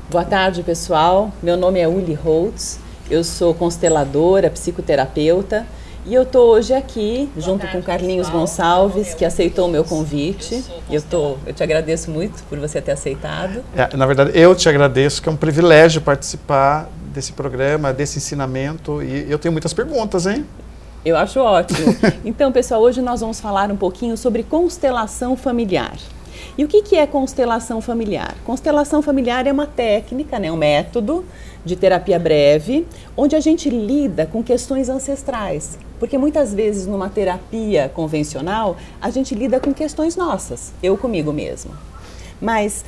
Boa tarde, pessoal. Meu nome é Uli Holtz, eu sou consteladora, psicoterapeuta e eu estou hoje aqui junto com Carlinhos Gonçalves, que aceitou o meu convite. Eu te agradeço muito por você ter aceitado. Na verdade, eu te agradeço, que é um privilégio participar desse programa, desse ensinamento, e eu tenho muitas perguntas, hein? Eu acho ótimo. Então, pessoal, hoje nós vamos falar um pouquinho sobre constelação familiar. E o que é constelação familiar? Constelação familiar é uma técnica, né, um método de terapia breve, onde a gente lida com questões ancestrais. Porque muitas vezes numa terapia convencional, a gente lida com questões nossas, eu comigo mesmo. Mas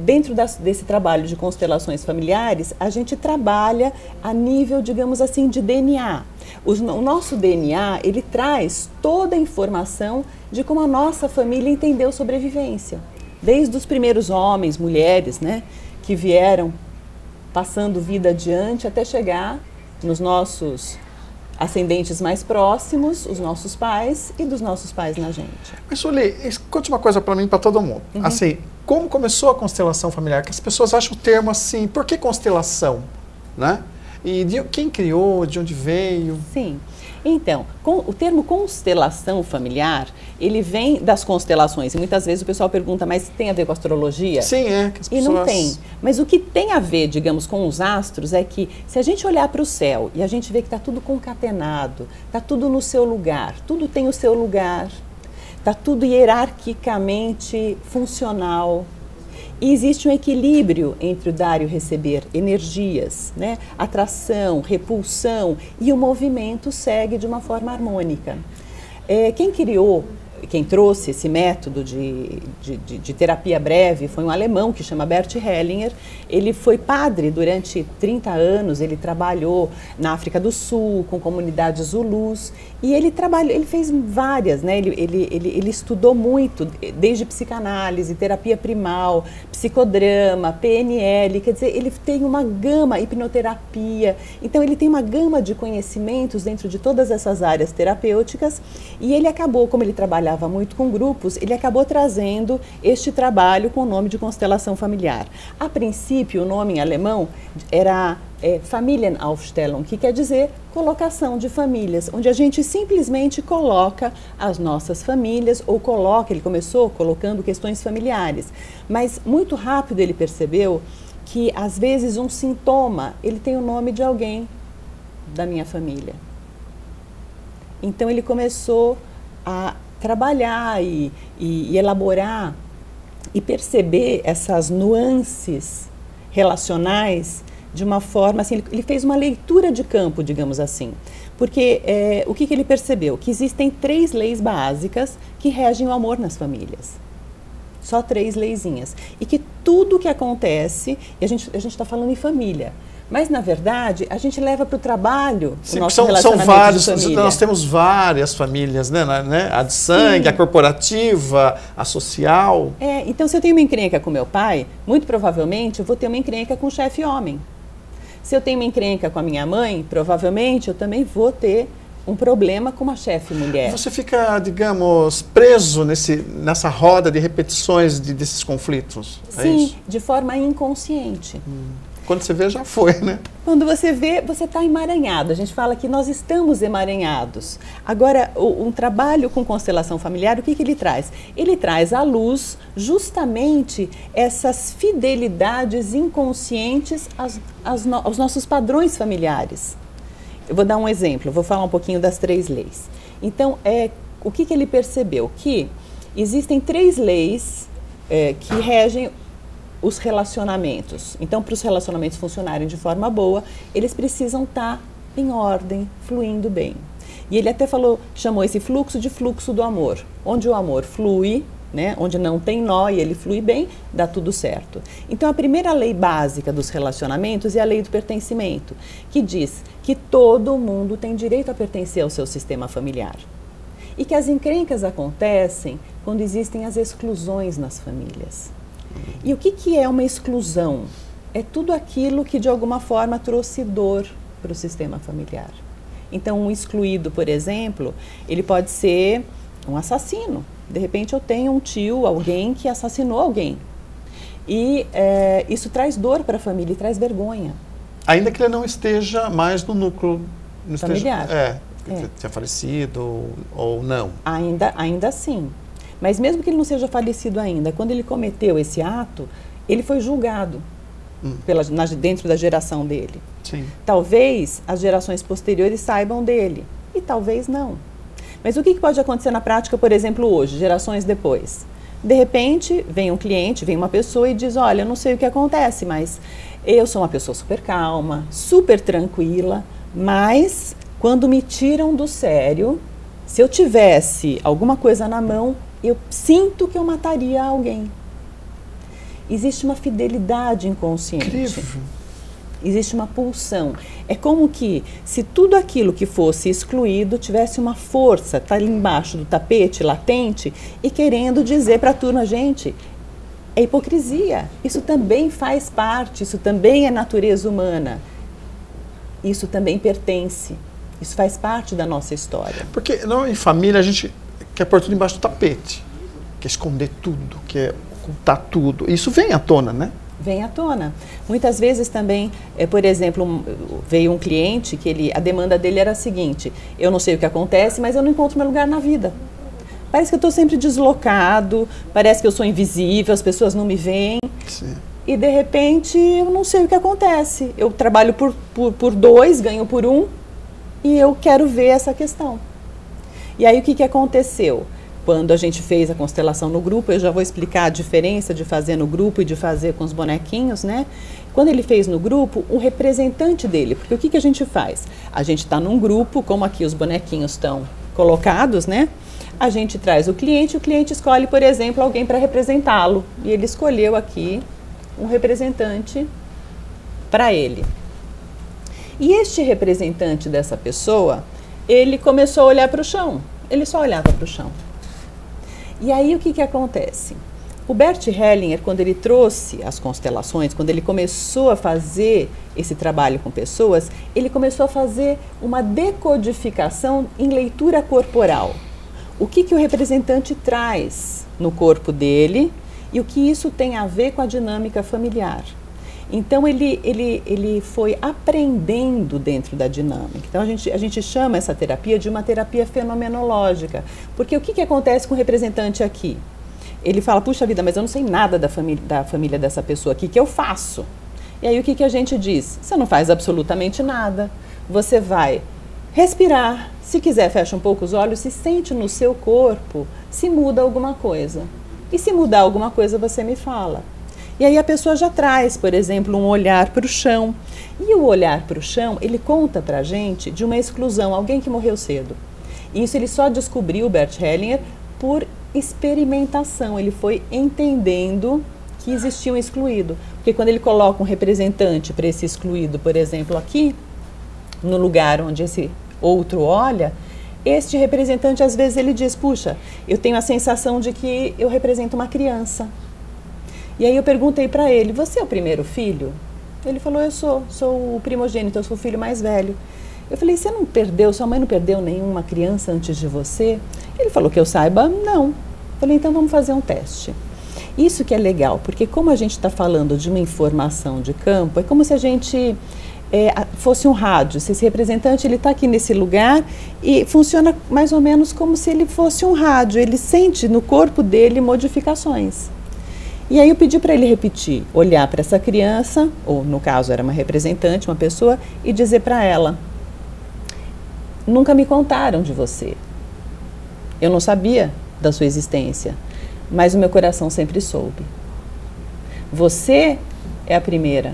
dentro desse trabalho de constelações familiares, a gente trabalha a nível, digamos assim, de DNA. O nosso DNA, ele traz toda a informação de como a nossa família entendeu sobrevivência. Desde os primeiros homens, mulheres, né, que vieram passando vida adiante até chegar nos nossos ascendentes mais próximos, os nossos pais e dos nossos pais na gente. Mas, Sueli, conte uma coisa para mim, para todo mundo. Assim, como começou a constelação familiar? Que as pessoas acham o termo assim, por que constelação? Né? E quem criou, de onde veio? Sim. Então, o termo constelação familiar, ele vem das constelações. E muitas vezes o pessoal pergunta, mas tem a ver com astrologia? Sim, que as pessoas... E não tem. Mas o que tem a ver, digamos, com os astros é que se a gente olhar para o céu e a gente vê que está tudo concatenado, está tudo no seu lugar, tudo tem o seu lugar, está tudo hierarquicamente funcional. E existe um equilíbrio entre o dar e o receber, energias, né? Atração, repulsão, e o movimento segue de uma forma harmônica. Quem trouxe esse método de terapia breve foi um alemão que chama Bert Hellinger. Ele foi padre durante 30 anos, ele trabalhou na África do Sul, com comunidades zulus, e ele fez várias, né? Ele estudou muito, desde psicanálise, terapia primal, psicodrama, PNL, quer dizer, ele tem uma gama, hipnoterapia, então ele tem uma gama de conhecimentos dentro de todas essas áreas terapêuticas, e ele acabou, como ele trabalhava muito com grupos, ele acabou trazendo este trabalho com o nome de constelação familiar. A princípio, o nome em alemão era Familienaufstellung, que quer dizer colocação de famílias, onde a gente simplesmente coloca as nossas famílias, ou ele começou colocando questões familiares, mas muito rápido ele percebeu que às vezes um sintoma, ele tem o nome de alguém da minha família. Então ele começou a trabalhar e elaborar e perceber essas nuances relacionais de uma forma assim, ele fez uma leitura de campo, digamos assim, porque o que ele percebeu? Que existem 3 leis básicas que regem o amor nas famílias. Só 3 leizinhas. E que tudo que acontece, e a gente está falando em família, mas, na verdade, a gente leva para o trabalho o nosso relacionamento vários, de família. Nós temos várias famílias, né? A de sangue, sim, a corporativa, a social. Então, se eu tenho uma encrenca com meu pai, muito provavelmente eu vou ter uma encrenca com o chefe homem. Se eu tenho uma encrenca com a minha mãe, provavelmente eu também vou ter um problema com uma chefe mulher. Você fica, digamos, preso nessa roda de repetições desses conflitos? Sim, de forma inconsciente. Quando você vê, já foi, né? Quando você vê, você está emaranhado. A gente fala que nós estamos emaranhados. Agora, um trabalho com constelação familiar, o que ele traz? Ele traz à luz justamente essas fidelidades inconscientes aos nossos padrões familiares. Eu vou dar um exemplo, eu vou falar um pouquinho das 3 leis. Então, o que ele percebeu? Que existem 3 leis que regem os relacionamentos. Então, para os relacionamentos funcionarem de forma boa, eles precisam estar em ordem, fluindo bem. E ele até chamou esse fluxo de fluxo do amor. Onde o amor flui, né, onde não tem nó e ele flui bem, dá tudo certo. Então, a primeira lei básica dos relacionamentos é a lei do pertencimento, que diz que todo mundo tem direito a pertencer ao seu sistema familiar. E que as encrencas acontecem quando existem as exclusões nas famílias. E o que é uma exclusão? É tudo aquilo que de alguma forma trouxe dor para o sistema familiar. Então, um excluído, por exemplo, ele pode ser um assassino. De repente eu tenho um tio, alguém que assassinou alguém. E isso traz dor para a família e traz vergonha. Ainda que ele não esteja mais no núcleo familiar. Tinha falecido ou não. Ainda assim. Mas mesmo que ele não seja falecido ainda, quando ele cometeu esse ato, ele foi julgado dentro da geração dele. Sim. Talvez as gerações posteriores saibam dele, e talvez não. Mas o que pode acontecer na prática, por exemplo, hoje, gerações depois? De repente, vem um cliente, vem uma pessoa e diz, olha, eu não sei o que acontece, mas eu sou uma pessoa super calma, super tranquila, mas quando me tiram do sério, se eu tivesse alguma coisa na mão, eu sinto que eu mataria alguém. Existe uma fidelidade inconsciente. Incrível. Existe uma pulsão. É como que se tudo aquilo que fosse excluído tivesse uma força, tá ali embaixo do tapete, latente, e querendo dizer para a turma, gente, é hipocrisia. Isso também faz parte, isso também é natureza humana. Isso também pertence. Isso faz parte da nossa história. Porque em família a gente quer pôr tudo embaixo do tapete, quer esconder tudo, quer ocultar tudo. Isso vem à tona, né? Vem à tona. Muitas vezes também, por exemplo, veio um cliente que a demanda dele era a seguinte, eu não sei o que acontece, mas eu não encontro meu lugar na vida. Parece que eu estou sempre deslocado, parece que eu sou invisível, as pessoas não me veem. Sim. E de repente eu não sei o que acontece. Eu trabalho por 2, ganho por 1 e eu quero ver essa questão. E aí o que aconteceu? Quando a gente fez a constelação no grupo, eu já vou explicar a diferença de fazer no grupo e de fazer com os bonequinhos, né? Quando ele fez no grupo, um representante dele, porque o que a gente faz? A gente está num grupo, como aqui os bonequinhos estão colocados, né? A gente traz o cliente escolhe, por exemplo, alguém para representá-lo. E ele escolheu aqui um representante para ele. E este representante dessa pessoa, ele começou a olhar para o chão. Ele só olhava para o chão. E aí o que acontece? O Bert Hellinger, quando ele trouxe as constelações, quando ele começou a fazer esse trabalho com pessoas, ele começou a fazer uma decodificação em leitura corporal. O que o representante traz no corpo dele e o que isso tem a ver com a dinâmica familiar. Então ele foi aprendendo dentro da dinâmica. Então a gente chama essa terapia de uma terapia fenomenológica. Porque o que acontece com o representante aqui? Ele fala, puxa vida, mas eu não sei nada da família dessa pessoa aqui, que eu faço? E aí o que a gente diz? Você não faz absolutamente nada. Você vai respirar, se quiser fecha um pouco os olhos, se sente no seu corpo, se muda alguma coisa. E se mudar alguma coisa, você me fala. E aí a pessoa já traz, por exemplo, um olhar para o chão. E o olhar para o chão, ele conta para a gente de uma exclusão, alguém que morreu cedo. E isso ele só descobriu, o Bert Hellinger, por experimentação. Ele foi entendendo que existia um excluído. Porque quando ele coloca um representante para esse excluído, por exemplo, aqui, no lugar onde esse outro olha, este representante, às vezes, ele diz, puxa, eu tenho a sensação de que eu represento uma criança. E aí eu perguntei para ele, você é o primeiro filho? Ele falou, eu sou o primogênito, eu sou o filho mais velho. Eu falei, você não perdeu, sua mãe não perdeu nenhuma criança antes de você? Ele falou que eu saiba, não. Eu falei, então vamos fazer um teste. Isso que é legal, porque como a gente está falando de uma informação de campo, é como se a gente fosse um rádio. Se esse representante está aqui nesse lugar e funciona mais ou menos como se ele fosse um rádio. Ele sente no corpo dele modificações. E aí eu pedi para ele repetir, olhar para essa criança, ou no caso era uma representante, uma pessoa, e dizer para ela, nunca me contaram de você. Eu não sabia da sua existência, mas o meu coração sempre soube. Você é a primeira,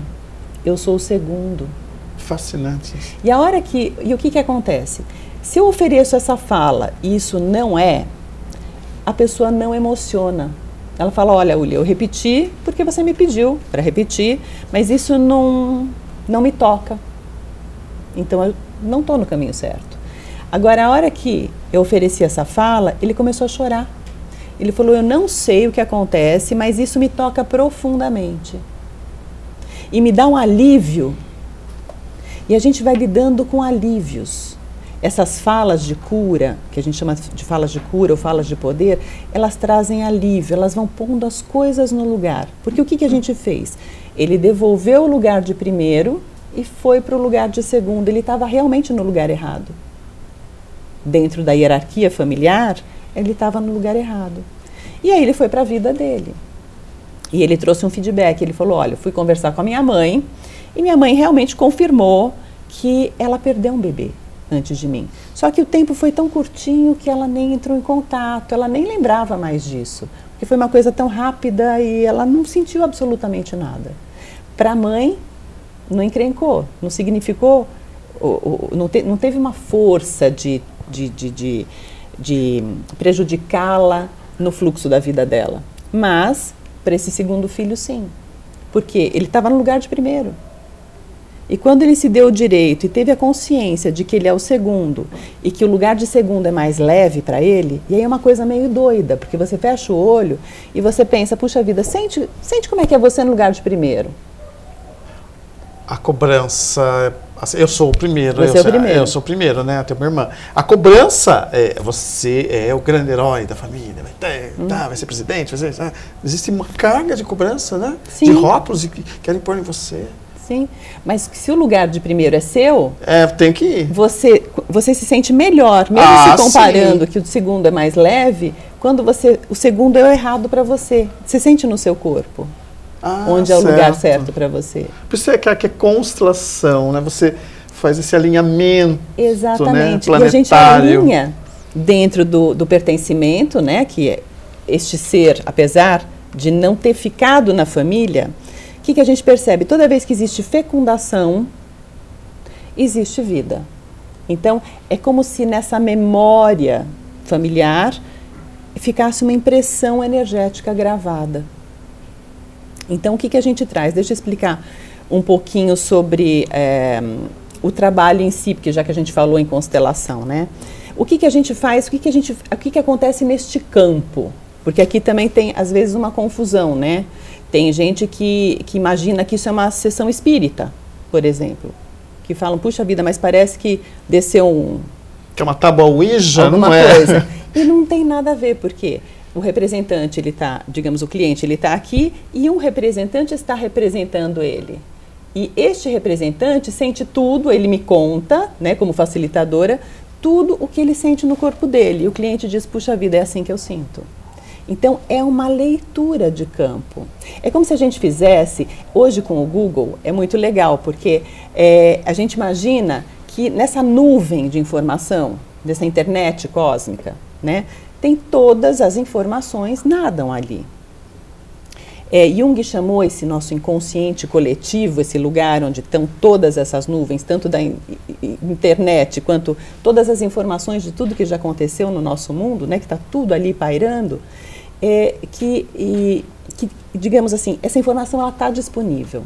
eu sou o segundo. Fascinante. E o que acontece? Se eu ofereço essa fala e isso não é, a pessoa não emociona. Ela fala, olha, Ulia, eu repeti porque você me pediu para repetir, mas isso não me toca. Então eu não estou no caminho certo. Agora, a hora que eu ofereci essa fala, ele começou a chorar. Ele falou, eu não sei o que acontece, mas isso me toca profundamente. E me dá um alívio. E a gente vai lidando com alívios. essas falas de cura, que a gente chama de falas de cura ou falas de poder, elas trazem alívio, elas vão pondo as coisas no lugar. Porque o que a gente fez? Ele devolveu o lugar de primeiro e foi para o lugar de segundo. Ele estava realmente no lugar errado. Dentro da hierarquia familiar, ele estava no lugar errado. E aí ele foi para a vida dele. E ele trouxe um feedback, ele falou, olha, eu fui conversar com a minha mãe, e minha mãe realmente confirmou que ela perdeu um bebê antes de mim. Só que o tempo foi tão curtinho que ela nem entrou em contato, ela nem lembrava mais disso. Porque foi uma coisa tão rápida e ela não sentiu absolutamente nada. Para a mãe, não encrencou, não significou, não teve uma força de prejudicá-la no fluxo da vida dela. Mas, para esse segundo filho, sim. Porque ele estava no lugar de primeiro. E quando ele se deu o direito e teve a consciência de que ele é o segundo e que o lugar de segundo é mais leve para ele, e aí é uma coisa meio doida, porque você fecha o olho e você pensa, puxa vida, sente como é que é você no lugar de primeiro. A cobrança, eu sou o primeiro. Você é o primeiro. Eu sou o primeiro, né? Eu tenho minha irmã. A cobrança, você é o grande herói da família, vai ser presidente, vai ser, existe uma carga de cobrança, né? Sim. De rótulos que querem pôr em você. Sim, mas se o lugar de primeiro é seu, tem que ir. Você se sente melhor, mesmo se comparando que o segundo é mais leve, quando o segundo é o errado para você. Você sente no seu corpo. Onde é o lugar certo para você. Por isso que é constelação, né? Você faz esse alinhamento. Exatamente. Né? E a gente alinha dentro do pertencimento, né? Que é este ser, apesar de não ter ficado na família, o que a gente percebe? Toda vez que existe fecundação, existe vida. Então, é como se nessa memória familiar ficasse uma impressão energética gravada. Então, o que a gente traz? Deixa eu explicar um pouquinho sobre o trabalho em si, porque já que a gente falou em constelação, né? O que a gente faz, o que acontece neste campo? Porque aqui também tem, às vezes, uma confusão, né? Tem gente que imagina que isso é uma sessão espírita, por exemplo. Que falam, puxa vida, mas parece que desceu que é uma tábua Ouija, não é? Coisa. E não tem nada a ver, porque o representante, ele está, digamos, o cliente, ele está aqui e um representante está representando ele. E este representante sente tudo, ele me conta, né, como facilitadora, tudo o que ele sente no corpo dele. E o cliente diz, puxa vida, é assim que eu sinto. Então, é uma leitura de campo. É como se a gente fizesse, hoje com o Google, é muito legal, porque a gente imagina que nessa nuvem de informação, dessa internet cósmica, né, tem todas as informações, nadam ali. Jung chamou esse nosso inconsciente coletivo, esse lugar onde estão todas essas nuvens, tanto da internet quanto todas as informações de tudo que já aconteceu no nosso mundo, né, que está tudo ali pairando, que, digamos assim, essa informação ela está disponível.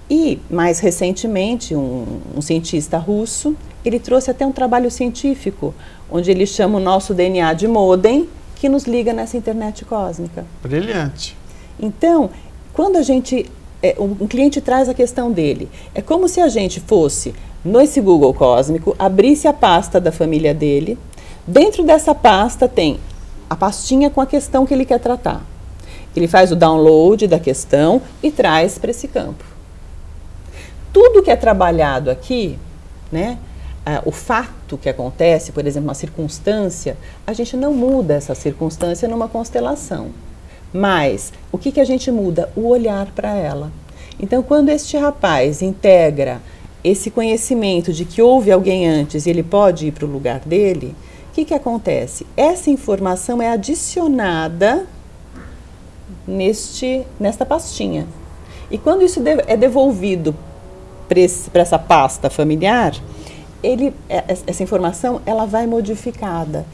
E, mais recentemente, um cientista russo, ele trouxe até um trabalho científico, onde ele chama o nosso DNA de modem, que nos liga nessa internet cósmica. Brilhante. Então, quando um cliente traz a questão dele, é como se a gente fosse, nesse Google cósmico, abrisse a pasta da família dele, dentro dessa pasta tem a pastinha com a questão que ele quer tratar. Ele faz o download da questão e traz para esse campo. Tudo que é trabalhado aqui, né, o fato que acontece, por exemplo, uma circunstância, a gente não muda essa circunstância numa constelação. Mas o que a gente muda? O olhar para ela. Então, quando este rapaz integra esse conhecimento de que houve alguém antes e ele pode ir para o lugar dele, o que acontece? Essa informação é adicionada nesta pastinha. E quando isso é devolvido para essa pasta familiar, essa informação ela vai modificada.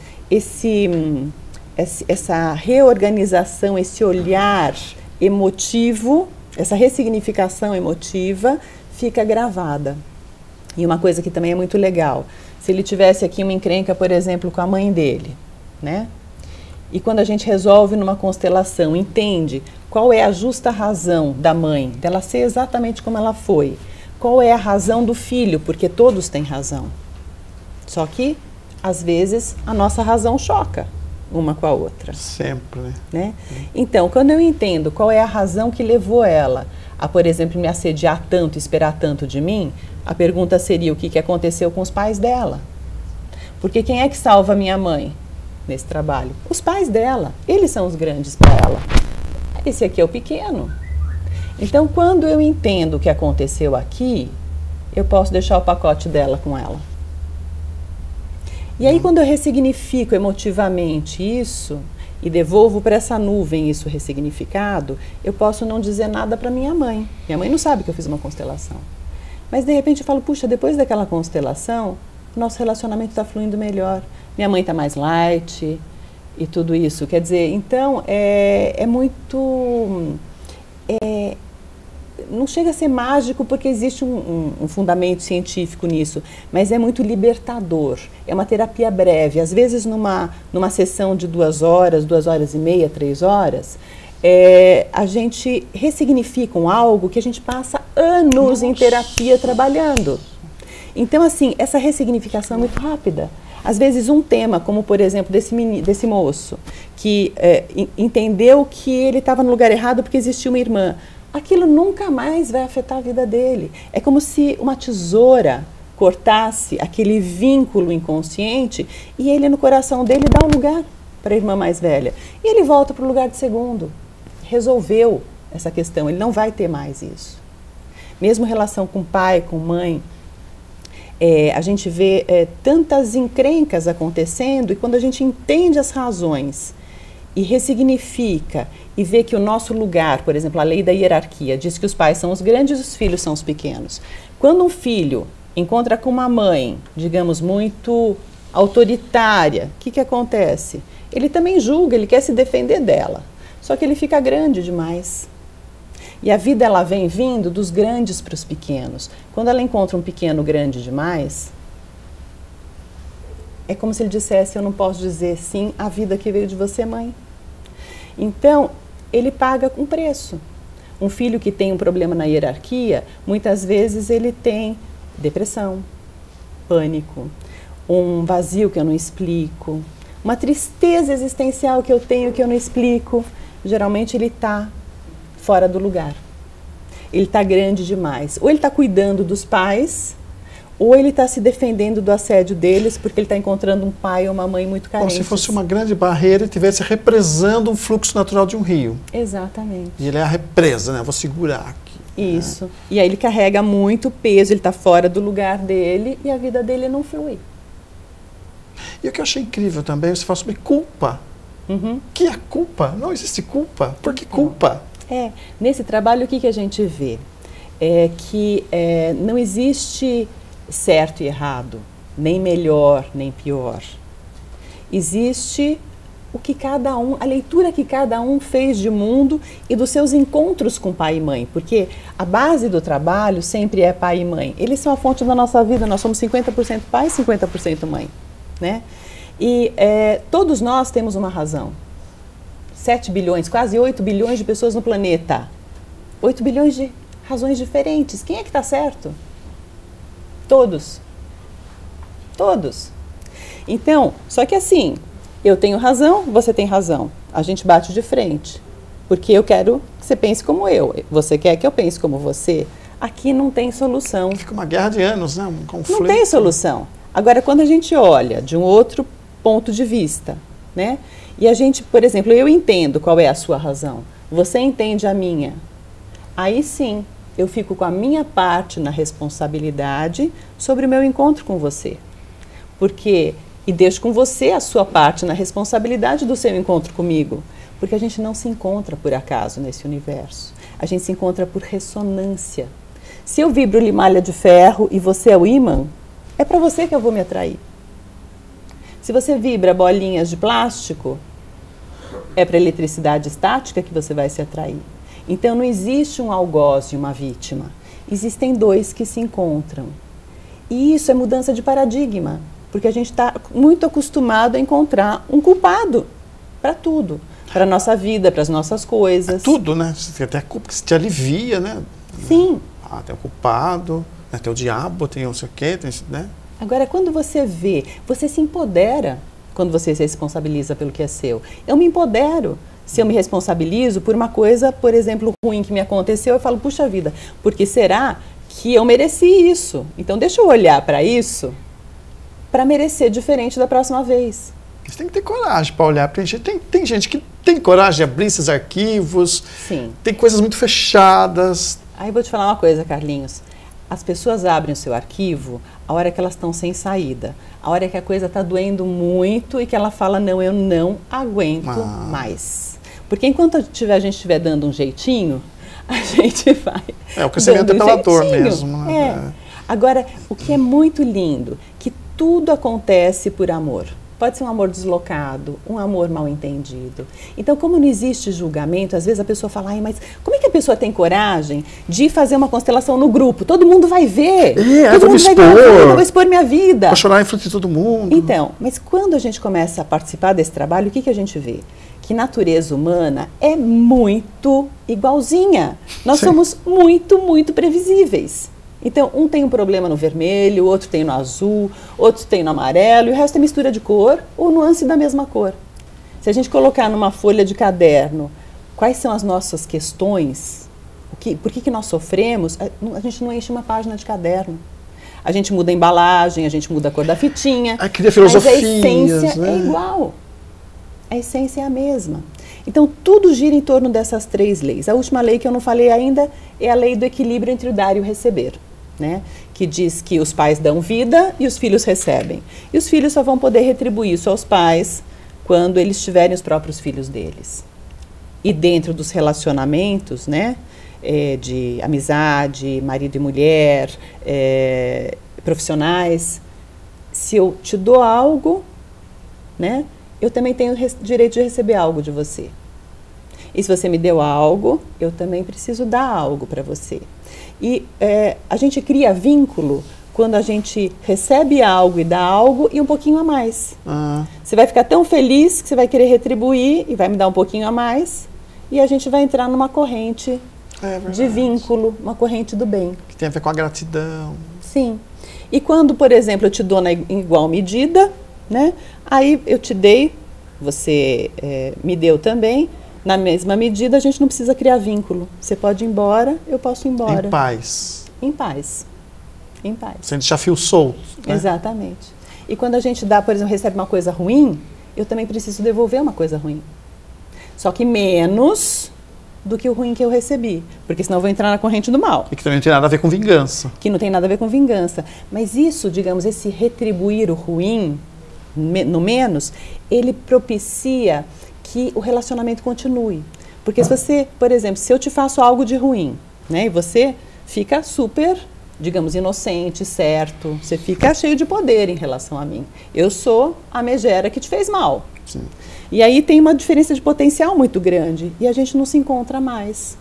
Essa reorganização, esse olhar emotivo, essa ressignificação emotiva fica gravada. E uma coisa que também é muito legal, se ele tivesse aqui uma encrenca, por exemplo, com a mãe dele, né? E quando a gente resolve numa constelação, entende qual é a justa razão da mãe, dela ser exatamente como ela foi, qual é a razão do filho, porque todos têm razão. Só que, às vezes, a nossa razão choca uma com a outra. Sempre, né? Então, quando eu entendo qual é a razão que levou ela a, por exemplo, me assediar tanto, esperar tanto de mim, a pergunta seria o que aconteceu com os pais dela. Porque quem é que salva minha mãe nesse trabalho? Os pais dela. Eles são os grandes para ela. Esse aqui é o pequeno. Então, quando eu entendo o que aconteceu aqui, eu posso deixar o pacote dela com ela. E aí, quando eu ressignifico emotivamente isso e devolvo para essa nuvem isso ressignificado, eu posso não dizer nada para minha mãe. Minha mãe não sabe que eu fiz uma constelação. Mas, de repente, eu falo, puxa, depois daquela constelação, nosso relacionamento está fluindo melhor. Minha mãe está mais light e tudo isso. Quer dizer, então, é muito... não chega a ser mágico porque existe um fundamento científico nisso, mas é muito libertador. É uma terapia breve. Às vezes, numa sessão de 2 horas, 2 horas e meia, 3 horas, a gente ressignifica algo que a gente passa anos em terapia trabalhando. Então, assim, essa ressignificação é muito rápida. Às vezes, um tema, como por exemplo, desse moço, que entendeu que ele estava no lugar errado porque existia uma irmã, aquilo nunca mais vai afetar a vida dele. É como se uma tesoura cortasse aquele vínculo inconsciente e ele, no coração dele, dá um lugar para a irmã mais velha. E ele volta para o lugar de segundo. Resolveu essa questão, ele não vai ter mais isso. Mesmo relação com pai, com mãe, a gente vê tantas encrencas acontecendo, e quando a gente entende as razões e ressignifica e vê que o nosso lugar, por exemplo, a lei da hierarquia diz que os pais são os grandes e os filhos são os pequenos. Quando um filho encontra com uma mãe, digamos, muito autoritária, o que acontece? Ele também julga, ele quer se defender dela, só que ele fica grande demais. E a vida, ela vem vindo dos grandes para os pequenos. Quando ela encontra um pequeno grande demais, é como se ele dissesse, eu não posso dizer sim à vida que veio de você, mãe. Então, ele paga um preço. Um filho que tem um problema na hierarquia, muitas vezes ele tem depressão, pânico, um vazio que eu não explico, uma tristeza existencial que eu tenho que eu não explico. Geralmente ele está fora do lugar. Ele está grande demais. Ou ele está cuidando dos pais, ou ele está se defendendo do assédio deles porque ele está encontrando um pai ou uma mãe muito carentes. Como se fosse uma grande barreira e estivesse represando um fluxo natural de um rio. Exatamente. E ele é a represa, né? Vou segurar aqui. Isso. E aí ele carrega muito peso, ele está fora do lugar dele e a vida dele não flui. E o que eu achei incrível também, você fala sobre culpa. Que é culpa? Não existe culpa. Por que culpa? Nesse trabalho o que a gente vê? É que não existe certo e errado, nem melhor, nem pior. Existe o que cada um, a leitura que cada um fez de mundo e dos seus encontros com pai e mãe, porque a base do trabalho sempre é pai e mãe. Eles são a fonte da nossa vida, nós somos 50% pai e 50% mãe, né? E todos nós temos uma razão. 7 bilhões, quase 8 bilhões de pessoas no planeta. 8 bilhões de razões diferentes. Quem é que está certo? Todos. Todos. Então, só que assim, eu tenho razão, você tem razão. A gente bate de frente. Porque eu quero que você pense como eu. Você quer que eu pense como você. Aqui não tem solução. Fica uma guerra de anos, né? Um conflito. Não tem solução. Agora, quando a gente olha de um outro ponto de vista, né? E a gente, por exemplo, eu entendo qual é a sua razão, você entende a minha. Aí sim, eu fico com a minha parte na responsabilidade sobre o meu encontro com você. E deixo com você a sua parte na responsabilidade do seu encontro comigo. Porque a gente não se encontra por acaso nesse universo. A gente se encontra por ressonância. Se eu vibro limalha de ferro e você é o ímã, é para você que eu vou me atrair. Se você vibra bolinhas de plástico, é para a eletricidade estática que você vai se atrair. Então não existe um algoz e uma vítima. Existem dois que se encontram. E isso é mudança de paradigma, porque a gente está muito acostumado a encontrar um culpado para tudo. Para a nossa vida, para as nossas coisas. Tudo, né? Tem até a culpa que te alivia, né? Sim. Tem o culpado, né? Tem o diabo, tem não sei o quê, tem, né? Agora, quando você vê, você se empodera quando você se responsabiliza pelo que é seu. Eu me empodero se eu me responsabilizo por uma coisa, por exemplo, ruim que me aconteceu, eu falo, puxa vida, porque será que eu mereci isso? Então, deixa eu olhar para isso para merecer diferente da próxima vez. Você tem que ter coragem para olhar. Tem gente que tem coragem de abrir esses arquivos. Sim. Tem coisas muito fechadas. Aí eu vou te falar uma coisa, Carlinhos. As pessoas abrem o seu arquivo a hora que elas estão sem saída. A hora que a coisa está doendo muito e que ela fala, não, eu não aguento mais. Porque enquanto a gente estiver dando um jeitinho, a gente vai. O crescimento é pela dor mesmo. Agora, o que é muito lindo, que tudo acontece por amor. Pode ser um amor deslocado, um amor mal entendido. Então, como não existe julgamento, às vezes a pessoa fala, ai, mas como é que a pessoa tem coragem de fazer uma constelação no grupo? Todo mundo vai ver. Todo mundo vai ver, eu vou expor minha vida. Vou chorar em frente de todo mundo. Então, mas quando a gente começa a participar desse trabalho, o que a gente vê? Que natureza humana é muito igualzinha. Nós somos muito, muito previsíveis. Então, um tem um problema no vermelho, outro tem no azul, outro tem no amarelo, e o resto é mistura de cor ou nuance da mesma cor. Se a gente colocar numa folha de caderno quais são as nossas questões, por que nós sofremos, a gente não enche uma página de caderno. A gente muda a embalagem, a gente muda a cor da fitinha, cria filosofias, mas a essência é igual. A essência é a mesma. Então, tudo gira em torno dessas 3 leis. A última lei que eu não falei ainda é a lei do equilíbrio entre o dar e o receber. Né? Que diz que os pais dão vida e os filhos recebem. E os filhos só vão poder retribuir isso aos pais quando eles tiverem os próprios filhos deles. E dentro dos relacionamentos, né, de amizade, marido e mulher, profissionais, se eu te dou algo, né, eu também tenho direito de receber algo de você. E se você me deu algo, eu também preciso dar algo para você. E a gente cria vínculo quando a gente recebe algo e dá algo e um pouquinho a mais. Você vai ficar tão feliz que você vai querer retribuir e vai me dar um pouquinho a mais. E a gente vai entrar numa corrente de vínculo, uma corrente do bem. Que tem a ver com a gratidão. Sim. E quando, por exemplo, eu te dou em igual medida, né? Aí eu te dei, você me deu também. Na mesma medida, a gente não precisa criar vínculo. Você pode ir embora, eu posso ir embora. Em paz. Em paz. Em paz. Sem deixar fio solto. Né? Exatamente. E quando a gente dá, por exemplo, recebe uma coisa ruim, eu também preciso devolver uma coisa ruim. Só que menos do que o ruim que eu recebi. Porque senão eu vou entrar na corrente do mal. E que também não tem nada a ver com vingança. Que não tem nada a ver com vingança. Mas isso, digamos, esse retribuir o ruim, no menos, ele propicia que o relacionamento continue. Porque se você, por exemplo, se eu te faço algo de ruim, né, e você fica super, digamos, inocente, certo, você fica cheio de poder em relação a mim. Eu sou a megera que te fez mal. Sim. E aí tem uma diferença de potencial muito grande e a gente não se encontra mais.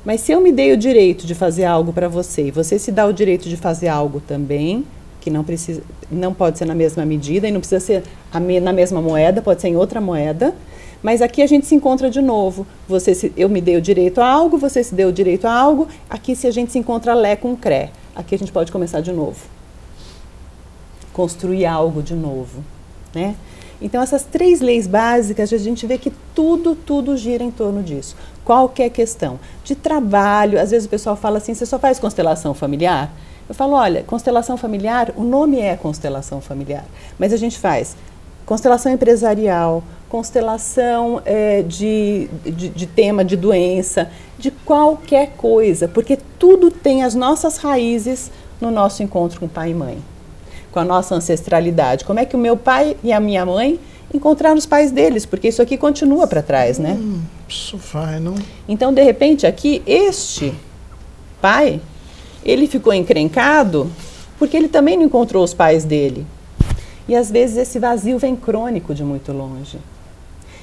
Mas se eu me dei o direito de fazer algo para você e você se dá o direito de fazer algo também, que não pode ser na mesma medida e não precisa ser na mesma moeda, pode ser em outra moeda. Mas aqui a gente se encontra de novo. Eu me dei o direito a algo, você se deu o direito a algo. Aqui se a gente se encontra lé com cré. Aqui a gente pode começar de novo. Construir algo de novo. Né? Então essas 3 leis básicas, a gente vê que tudo gira em torno disso. Qualquer questão. De trabalho, às vezes o pessoal fala assim, você só faz constelação familiar? Eu falo, olha, constelação familiar, o nome é constelação familiar. Mas a gente faz constelação empresarial, constelação de tema de doença, de qualquer coisa, porque tudo tem as nossas raízes no nosso encontro com pai e mãe, com a nossa ancestralidade. Como é que o meu pai e a minha mãe encontraram os pais deles, porque isso aqui continua para trás, né? Isso vai, não? Então, de repente, aqui, este pai, ele ficou encrencado porque ele também não encontrou os pais dele. E às vezes esse vazio vem crônico de muito longe.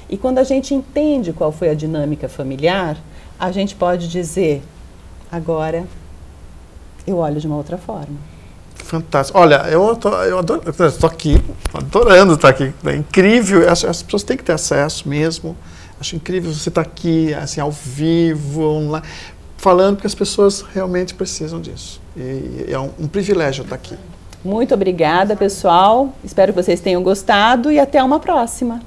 E quando a gente entende qual foi a dinâmica familiar, a gente pode dizer, agora eu olho de uma outra forma. Fantástico. Olha, eu estou aqui, adorando estar aqui. É incrível, as pessoas têm que ter acesso mesmo. Acho incrível você estar aqui, assim, ao vivo, online, falando, porque as pessoas realmente precisam disso. E é um privilégio estar aqui. Muito obrigada, pessoal. Espero que vocês tenham gostado e até uma próxima.